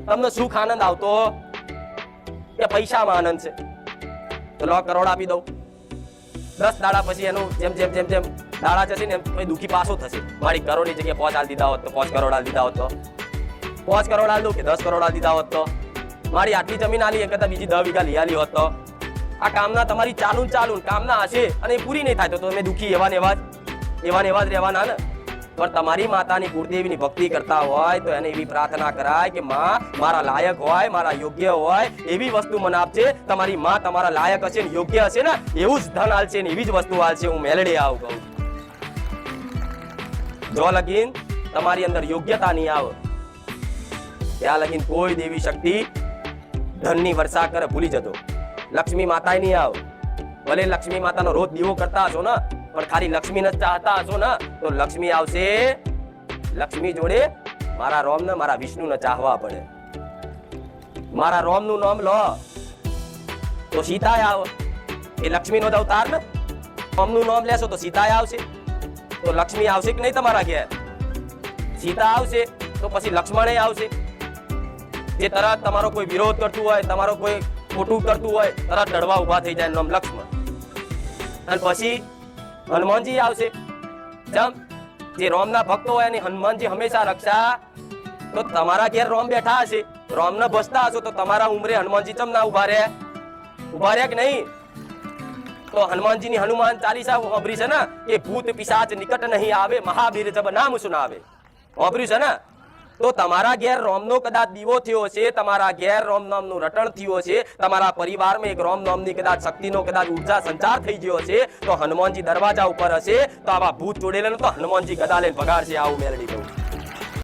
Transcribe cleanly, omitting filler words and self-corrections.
તમને સુખ આનંદ આવતો કે પૈસામાં આનંદ છે? તો લો કરોડ આપી દઉં. 10 દાડા પછી એનું જેમ જેમ જેમ જેમ દાડા જશે ને એમ પછી દુખી પાછો થશે. મારી કરોડની જગ્યાએ 5 આલ દીધા હોત તો 5 કરોડ આલ દીધા હોત તો 5 કરોડ આલ દઉં કે 10 કરોડ આલ દીધા હોત તો મારી આટલી જમીન આલી એક કરતા બીજી 10 વીઘા લઈ આલી હોત તો આ કામના તમારી ચાલુ કામના હશે અને એ પૂરી નહીં થાય તો તમે દુખી એવા ને એવા જ રહેવાના ને. પણ તમારી માતાની કુળદેવીની ભક્તિ કરતા હોય તો એને એવી પ્રાર્થના કરાય કે માં મારા લાયક હોય, મારા યોગ્ય હોય એવી વસ્તુ મને આપજે. તમારી માં તમારા લાયક હશે ને યોગ્ય હશે ને એવું જ ધન આલશે ને એવી જ વસ્તુ આલશે. હું મેલડે આવું કહું. જો લગીન તમારી અંદર યોગ્યતા નહીં આવે ત્યાં લગીન કોઈ દેવી શક્તિ ધનની વર્ષા કરે ભૂલી જતો. લક્ષ્મી માતા નહીં આવે. ભલે લક્ષ્મી માતાનો રોજ દીવો કરતા હશો ને પણ ખાલી લક્ષ્મીને જ ચાહતા હશો ને તો લક્ષ્મી આવશે. લક્ષ્મી જોડે મારા રોમ ને મારા વિષ્ણુને ચાહવા પડે. મારા રોમ નું નામ લો તો સીતાય આવે. એ લક્ષ્મીનો જ અવતાર ને. રોમ નું નામ લેશો તો સીતાય આવશે. તો લક્ષ્મી આવશે કે નહીં તમારા ઘેર? સીતા આવશે તો પછી લક્ષ્મણ આવશે. જે તરત તમારો કોઈ વિરોધ કરતું હોય, તમારો કોઈ ખોટું કરતું હોય તરત લડવા ઉભા થઈ જાય. નામ લક્ષ્મણ. અને પછી હનુમાનજી આવશે. જેમ જે રોમના ભક્તો હોય અને હનુમાનજી હંમેશા રક્ષા. તો તમારા ઘેર રોમ બેઠા હશે, રોમને ભજતા હશો તો તમારા ઉંમરે હનુમાનજી ચમ ના ઉભા રહ્યા કે નહીં? તો હનુમાનજીની હનુમાન ચાલીસા સાંભળી છે ને કે ભૂત પિશાચ નિકટ નહીં આવે, મહાવીર જબ નામ સુનાવે. સાંભળ્યું છે ને? તો તમારા ઘેર રોમનો કદાચ દીવો થયો છે, તમારા ઘેર રોમ નામનું રટણ થયું છે, તમારા પરિવારમાં એક રોમ નામની કદાચ શક્તિનો કદાચ ઉર્જા સંચાર થઈ ગયો છે તો હનુમાનજી દરવાજા ઉપર હશે તો આવા ભૂત જોડેલા તો હનુમાનજી ગદા લઈને ભગાડશે. આવું મેલડી કહું.